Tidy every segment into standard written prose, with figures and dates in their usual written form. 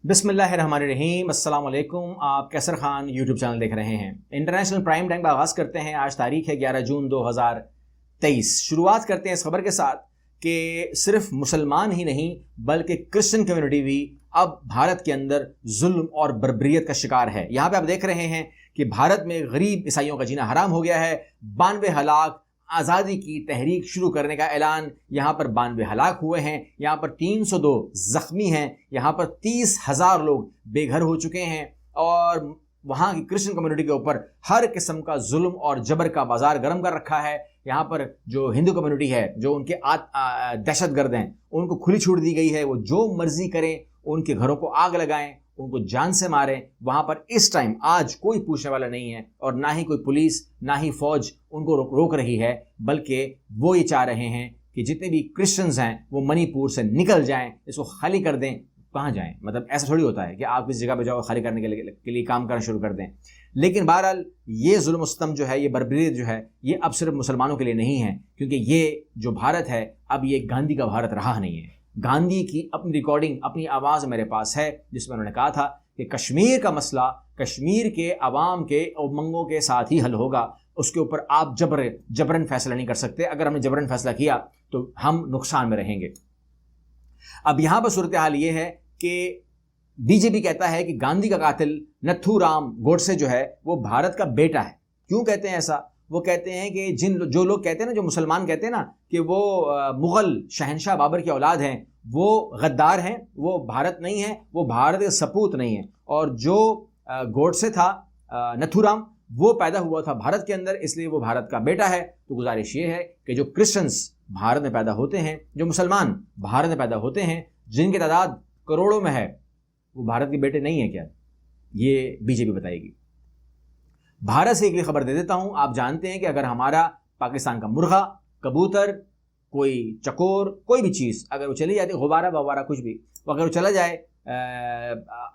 बिस्मिल्लाहिर्रहमानिर्रहीम। अस्सलाम वालेकुम। आप कैसर खान यूट्यूब चैनल देख रहे हैं। इंटरनेशनल प्राइम टाइम का आगाज़ करते हैं। आज तारीख है 11 जून 2023। शुरुआत करते हैं इस खबर के साथ कि सिर्फ मुसलमान ही नहीं बल्कि क्रिश्चियन कम्युनिटी भी अब भारत के अंदर जुल्म और बर्बरियत का शिकार है। यहाँ पे आप देख रहे हैं कि भारत में गरीब ईसाइयों का जीना हराम हो गया है। 92 हलाक आज़ादी की तहरीक शुरू करने का ऐलान, यहाँ पर 92 हलाक हुए हैं, यहाँ पर 302 ज़ख्मी हैं, यहाँ पर 30,000 लोग बेघर हो चुके हैं और वहाँ की क्रिश्चियन कम्युनिटी के ऊपर हर किस्म का जुल्म और जबर का बाजार गर्म कर रखा है। यहाँ पर जो हिंदू कम्युनिटी है, जो उनके दहशतगर्द हैं, उनको खुली छूट दी गई है। वो जो मर्जी करें, उनके घरों को आग लगाएं, उनको जान से मारें। वहाँ पर इस टाइम आज कोई पूछने वाला नहीं है और ना ही कोई पुलिस ना ही फौज उनको रोक रही है, बल्कि वो ये चाह रहे हैं कि जितने भी क्रिश्चियंस हैं वो मणिपुर से निकल जाएं, इसको खाली कर दें। कहाँ जाएं? मतलब ऐसा थोड़ी होता है कि आप इस जगह पे जाओ, खाली करने के लिए काम करना शुरू कर दें। लेकिन बहरहाल ये जुल्म सितम जो है, ये बर्बरियत जो है, ये अब सिर्फ मुसलमानों के लिए नहीं है, क्योंकि ये जो भारत है अब ये गांधी का भारत रहा नहीं है। गांधी की अपनी रिकॉर्डिंग, अपनी आवाज़ मेरे पास है, जिसमें उन्होंने कहा था कि कश्मीर का मसला कश्मीर के अवाम के उमंगों के साथ ही हल होगा, उसके ऊपर आप जबरन फैसला नहीं कर सकते। अगर हमने जबरन फैसला किया तो हम नुकसान में रहेंगे। अब यहाँ पर सूरत हाल ये है कि बीजेपी कहता है कि गांधी का कातिल नथुराम गोडसे जो है वो भारत का बेटा है। क्यों कहते हैं ऐसा? वो कहते हैं कि जो लोग कहते हैं ना, जो मुसलमान कहते हैं ना कि वो मुग़ल शहनशाह बाबर की औलाद हैं, वो गद्दार हैं, वो भारत नहीं है, वो भारत के सपूत नहीं है। और जो गोडसे था, नथुराम, वो पैदा हुआ था भारत के अंदर, इसलिए वो भारत का बेटा है। तो गुजारिश ये है कि जो क्रिश्चियंस भारत में पैदा होते हैं, जो मुसलमान भारत में पैदा होते हैं, जिनकी तादाद करोड़ों में है, वो भारत के बेटे नहीं है क्या? ये बीजेपी बताएगी। भारत से एक खबर दे देता हूं। आप जानते हैं कि अगर हमारा पाकिस्तान का मुर्गा, कबूतर, कोई चकोर, कोई भी चीज़ अगर वो चली जाती, गुब्बारा वबारा कुछ भी, अगर वो चला जाए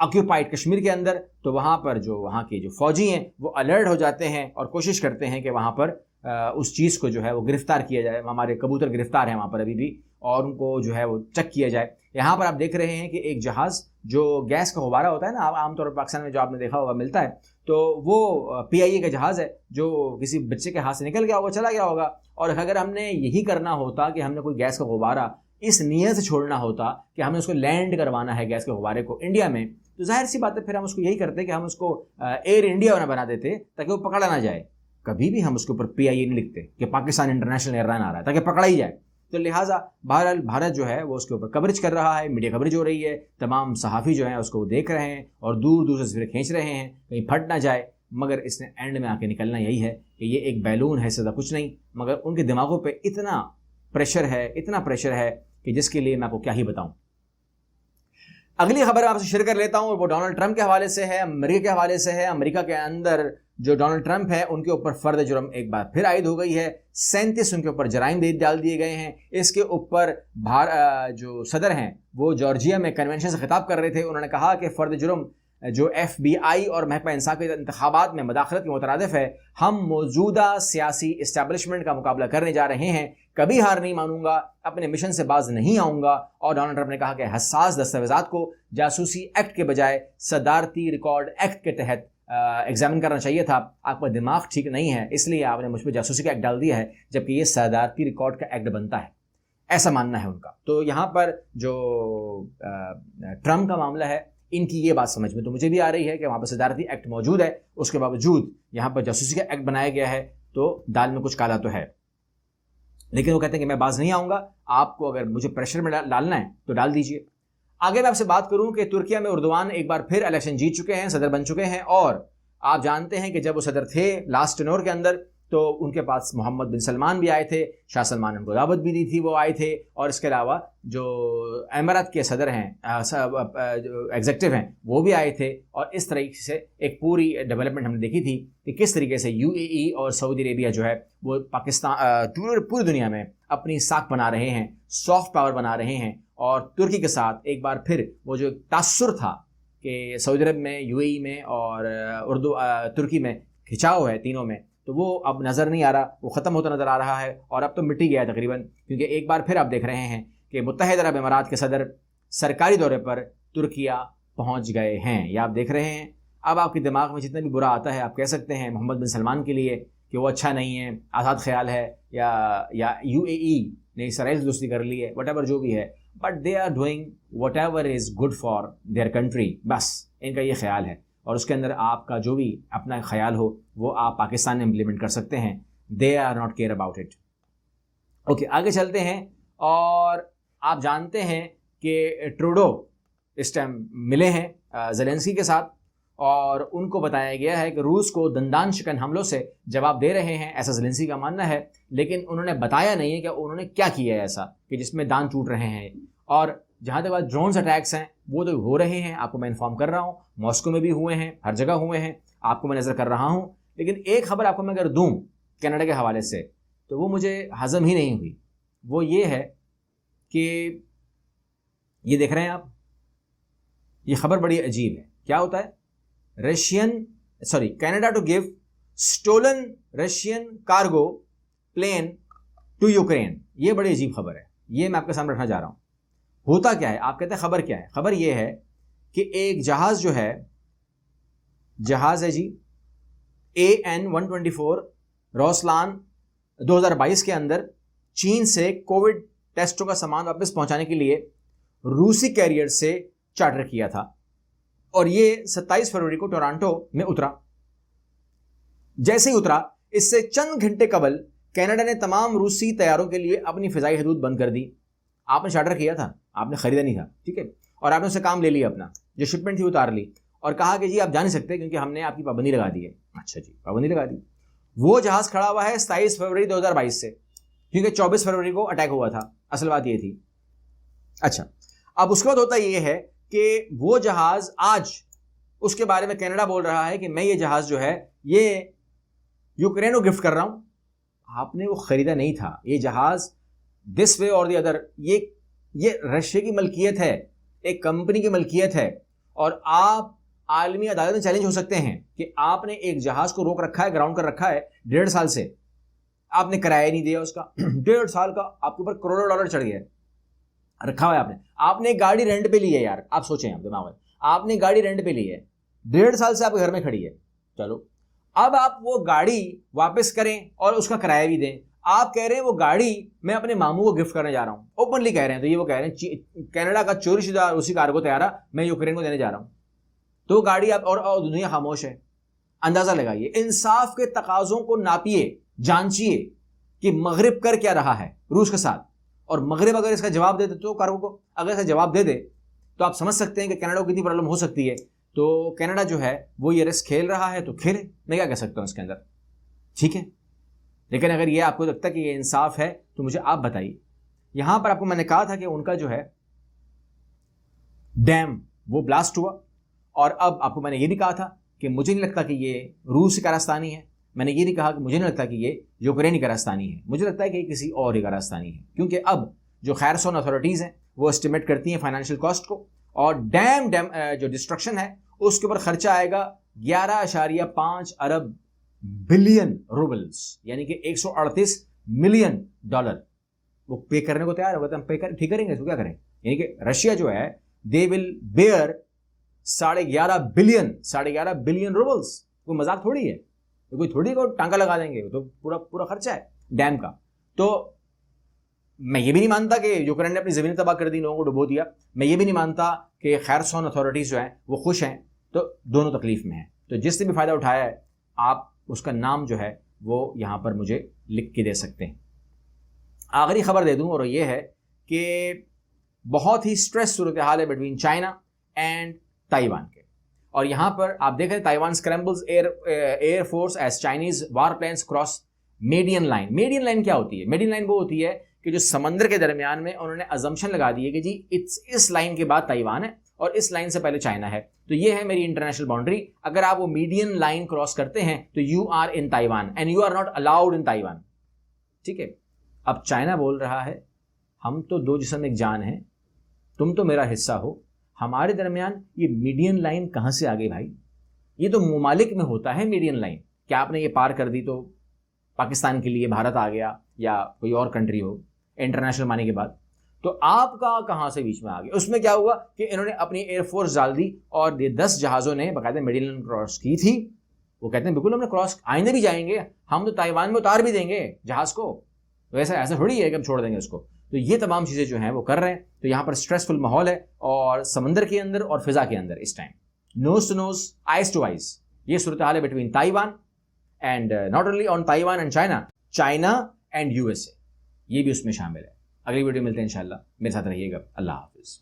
ऑक्यूपाइड कश्मीर के अंदर, तो वहाँ पर जो वहाँ के जो फौजी हैं वो अलर्ट हो जाते हैं और कोशिश करते हैं कि वहाँ पर उस चीज़ को जो है वो गिरफ़्तार किया जाए। हमारे कबूतर गिरफ़्तार हैं वहाँ पर अभी भी, और उनको जो है वो चेक किया जाए। यहाँ पर आप देख रहे हैं कि एक जहाज़ जो गैस का गुब्बारा होता है ना, आमतौर पर पाकिस्तान में जो आपने देखा होगा मिलता है, तो वो PIA का जहाज़ है जो किसी बच्चे के हाथ से निकल गया होगा, चला गया होगा। और अगर हमने यही करना होता कि हमने कोई गैस का गुब्बारा इस नीयत से छोड़ना होता कि हमने उसको लैंड करवाना है गैस के गुब्बारे को इंडिया में, तो जाहिर सी बात है फिर हम उसको यही करते कि हम उसको एयर इंडिया बना देते ताकि वो पकड़ा ना जाए। कभी भी हम उसके ऊपर PIA नहीं लिखते कि पाकिस्तान इंटरनेशनल एयरलाइन आ रहा है ताकि पकड़ा ही जाए। तो लिहाजा बहरहाल भारत जो है वो उसके ऊपर कवरेज कर रहा है, मीडिया कवरेज हो रही है, तमाम सहाफ़ी जो हैं उसको देख रहे हैं और दूर दूर से तस्वीरें खींच रहे हैं कहीं फट ना जाए। मगर इसने एंड में आके निकलना यही है कि ये एक बैलून है, ज़्यादा कुछ नहीं। मगर उनके दिमागों पे इतना प्रेशर है कि जिसके लिए मैं आपको क्या ही बताऊं। अगली खबर आपसे शेयर कर लेता हूं, वो डोनाल्ड ट्रंप के हवाले से है, अमेरिका के हवाले से है। अमेरिका के अंदर जो डोनाल्ड ट्रंप है उनके ऊपर फर्द जुर्म एक बार फिर आयद हो गई है। 37 उनके ऊपर जराइम डाल दिए गए हैं। इसके ऊपर जो सदर हैं वो जॉर्जिया में कन्वेंशन से खिताब कर रहे थे। उन्होंने कहा कि फर्द जुर्म जो FBI और महकमा इंसाफ के इंतखाबात में मदाखलत के मुतरादिफ है। हम मौजूदा सियासी इस्टेब्लिशमेंट का मुकाबला करने जा रहे हैं, कभी हार नहीं मानूंगा, अपने मिशन से बाज नहीं आऊँगा। और डोनाल्ड ट्रंप ने कहा कि हसास दस्तावेज़ात को जासूसी एक्ट के बजाय सदारती रिकॉर्ड एक्ट के तहत एग्जामिन करना चाहिए था। आपका दिमाग ठीक नहीं है, इसलिए आपने मुझ पर जासूसी का एक्ट डाल दिया है, जबकि ये सदारती रिकॉर्ड का एक्ट बनता है, ऐसा मानना है उनका। तो यहाँ पर जो ट्रंप का मामला है, इनकी ये बात समझ में तो मुझे भी आ रही है कि वहाँ पर सदारती एक्ट मौजूद है, उसके बावजूद यहाँ पर जासूसी का एक्ट बनाया गया है, तो दाल में कुछ काला तो है। लेकिन वो कहते हैं कि मैं बाज नहीं आऊँगा, आपको अगर मुझे प्रेशर में डालना है तो डाल दीजिए। आगे मैं आपसे बात करूं कि तुर्किया में उर्दुआन एक बार फिर इलेक्शन जीत चुके हैं, सदर बन चुके हैं। और आप जानते हैं कि जब वो सदर थे लास्ट टेन्योर के अंदर, तो उनके पास मोहम्मद बिन सलमान भी आए थे, शाह सलमान ने उनको दावत भी दी थी, वो आए थे। और इसके अलावा जो अमीरात के सदर हैं, जो एग्जीक्यूटिव हैं, वो भी आए थे। और इस तरीके से एक पूरी डेवलपमेंट हमने देखी थी कि किस तरीके से UAE और सऊदी अरेबिया जो है वो पाकिस्तान पूरी दुनिया में अपनी साख बना रहे हैं, सॉफ्ट पावर बना रहे हैं। और तुर्की के साथ एक बार फिर वो जो तासुर था कि सऊदी अरब में, UAE में और तुर्की में खिंचाव है तीनों में, तो वो अब नज़र नहीं आ रहा, वो ख़त्म होता नज़र आ रहा है। और अब तो मिट ही गया है तकरीबन, क्योंकि एक बार फिर आप देख रहे हैं कि मुत्तहिदा अरब अमारात के सदर सरकारी दौरे पर तुर्किया पहुंच गए हैं। ये आप देख रहे हैं। अब आपके दिमाग में जितना भी बुरा आता है आप कह सकते हैं मोहम्मद बिन सलमान के लिए कि वो अच्छा नहीं है, आज़ाद ख्याल है, या UAE ने इसराइल से दोस्ती कर ली है, वट जो भी है, but they are doing whatever is good for their country. बस इनका ये ख्याल है, और उसके अंदर आपका जो भी अपना ख्याल हो वो आप पाकिस्तान में इम्प्लीमेंट कर सकते हैं। They are not care about it. Okay, आगे चलते हैं। और आप जानते हैं कि ट्रूडो इस टाइम मिले हैं ज़ेलेंस्की के साथ, और उनको बताया गया है कि रूस को दंदान शिकन हमलों से जवाब दे रहे हैं, ऐसा ज़ेलेंस्की का मानना है। लेकिन उन्होंने बताया नहीं है कि उन्होंने क्या किया है ऐसा कि जिसमें दांत टूट रहे हैं। और जहाँ तक बात ड्रोन्स अटैक्स हैं वो तो हो रहे हैं, आपको मैं इन्फॉर्म कर रहा हूँ, मॉस्को में भी हुए हैं, हर जगह हुए हैं, आपको मैं नज़र कर रहा हूँ। लेकिन एक खबर आपको मैं अगर दूँ कनाडा के हवाले से तो वो मुझे हज़म ही नहीं हुई। वो ये है कि ये देख रहे हैं आप, ये खबर बड़ी अजीब है। क्या होता है? Canada to give stolen Russian cargo plane to Ukraine. ये बड़ी अजीब खबर है, ये मैं आपके सामने रखना चाह रहा हूँ। होता क्या है? आप कहते हैं खबर क्या है? खबर ये है कि एक जहाज़ जो है, जहाज़ है जी AN-124 रोसलान 2022 के अंदर चीन से कोविड टेस्टों का सामान वापस पहुंचाने के लिए रूसी कैरियर से चार्टर किया था, और ये 27 फरवरी को टोरंटो में उतरा। जैसे ही उतरा, इससे चंद घंटे कबल कनाडा ने तमाम रूसी तैयारों के लिए अपनी फिजाई हदूद बंद कर दी। आपने चार्टर किया था, आपने खरीदा नहीं था, ठीक है, और आपने उससे काम ले लिया, अपना जो शिपमेंट थी उतार ली, और कहा कि जी आप जा नहीं सकते क्योंकि हमने आपकी पाबंदी लगा दी है। अच्छा जी, पाबंदी लगा दी। वो जहाज़ खड़ा हुआ है 27 फरवरी 2022 से, क्योंकि 24 फरवरी को अटैक हुआ था। असल बात ये थी। अच्छा, अब उसके बाद होता ये है कि वो जहाज़ आज, उसके बारे में कनाडा बोल रहा है कि मैं ये जहाज़ जो है ये यूक्रेन को गिफ्ट कर रहा हूँ। आपने वो ख़रीदा नहीं था, ये जहाज़ दिस वे और द अदर ये रशिया की मलकियत है, एक कंपनी की मलकियत है, और आप आलमी अदालत में चैलेंज हो सकते हैं कि आपने एक जहाज़ को रोक रखा है, ग्राउंड कर रखा है 1.5 साल से, आपने किराया नहीं दिया उसका 1.5 साल का, आपके ऊपर करोड़ों डॉलर चढ़ गया, रखा हुआ है आपने एक गाड़ी रेंट पे ली है। यार आप सोचें, आप दिमाग में, आपने गाड़ी रेंट पे ली है, 1.5 साल से आपके घर में खड़ी है। चलो, अब आप वो गाड़ी वापस करें और उसका किराया भी दें। आप कह रहे हैं वो गाड़ी मैं अपने मामू को गिफ्ट करने जा रहा हूं, ओपनली कह रहे हैं। तो ये वो कह रहे हैं कनाडा का चोरीशुदा रूसी कार्गो तैयारा मैं यूक्रेन को देने जा रहा हूं, तो गाड़ी आप और दुनिया खामोश है। अंदाजा लगाइए, इंसाफ के तकाजों को नापिए, जांचिए कि मगरिब कर क्या रहा है रूस के साथ, और मगरिब अगर इसका जवाब दे दे तो कार्गो को अगर इसका जवाब दे दे तो आप समझ सकते हैं कि कनाडा को कितनी प्रॉब्लम हो सकती है। तो कनाडा जो है वो ये रिस्क खेल रहा है तो खेले, मैं क्या कह सकता हूँ इसके अंदर, ठीक है। लेकिन अगर ये आपको लगता है कि ये इंसाफ है तो मुझे आप बताइए। यहां पर आपको मैंने कहा था कि उनका जो है डैम वो ब्लास्ट हुआ, और अब आपको मैंने ये भी कहा था कि मुझे नहीं लगता कि ये रूस की कारस्तानी है। मैंने ये नहीं कहा कि मुझे नहीं लगता कि ये यूक्रेन की कारस्तानी है, मुझे लगता है कि किसी और की कारस्तानी है, क्योंकि अब जो खैरसोन अथॉरिटीज़ हैं वो एस्टिमेट करती हैं फाइनेंशियल कॉस्ट को, और डैम जो डिस्ट्रक्शन है उसके ऊपर खर्चा आएगा 11.5 अरब बिलियन रूबल्स, यानी कि 138 मिलियन डॉलर। वो पे करने को तैयार है, हम पे कर ठीक करेंगे तो क्या करें। यानी कि रशिया जो है they will bear 11.5 billion roubles. कोई मजाक थोड़ी है, कोई थोड़ी को टांका लगा देंगे, तो पूरा खर्चा है डैम का। तो मैं ये भी नहीं मानता कि यूक्रेन ने अपनी ज़मीन तबाह कर दी, लोगों को डुबो दिया। मैं ये भी नहीं मानता कि खैरसोन अथॉरिटीज़ जो हैं वो खुश हैं, तो दोनों तकलीफ में हैं। तो जिससे भी फ़ायदा उठाया है आप उसका नाम जो है वो यहाँ पर मुझे लिख के दे सकते हैं। आखिरी खबर दे दूँ, और ये है कि बहुत ही स्ट्रेस सूरत हाल है बिटवीन चाइना एंड ताइवान के, और यहाँ पर आप देख रहे हैं Taiwan scrambles air force as Chinese war planes cross median line. Median line क्या होती है? मेडियन लाइन वो होती है कि जो समंदर के दरमियान में उन्होंने अजम्पशन लगा दी है कि जी इस लाइन के बाद ताइवान है और इस लाइन से पहले चाइना है, तो ये है मेरी इंटरनेशनल बाउंड्री। अगर आप वो मीडियन लाइन क्रॉस करते हैं तो you are in Taiwan and you are not allowed in Taiwan, ठीक है। अब चाइना बोल रहा है हम तो दो जिस्म एक जान है, तुम तो मेरा हिस्सा हो, हमारे दरमियान ये मीडियन लाइन कहाँ से आ गई भाई? ये तो ममालिक में होता है मीडियन लाइन। क्या आपने ये पार कर दी तो पाकिस्तान के लिए भारत आ गया या कोई और कंट्री हो इंटरनेशनल माने के बाद? تو آپ کا کہاں سے بیچ میں آ گیا؟ اس میں کیا ہوا کہ انہوں نے اپنی ایئر فورس ڈال دی اور یہ 10 جہازوں نے باقاعدہ میڈی لائن کراس کی تھی. وہ کہتے ہیں بالکل ہم نے کراس آئندہ بھی جائیں گے, ہم تو تائیوان میں اتار بھی دیں گے جہاز کو, ویسا ایسا تھوڑی ہے کہ ہم چھوڑ دیں گے اس کو. تو یہ تمام چیزیں جو ہیں وہ کر رہے ہیں. تو یہاں پر اسٹریسفل ماحول ہے اور سمندر کے اندر اور فضا کے اندر اس time nose to nose, eyes to eyes, یہ صورتحال ہے between Taiwan and not only on Taiwan and China and USA, یہ بھی اس میں شامل ہے. اگلی ویڈیو ملتے ہیں انشاءاللہ, میرے ساتھ رہیے گا. اللہ حافظ.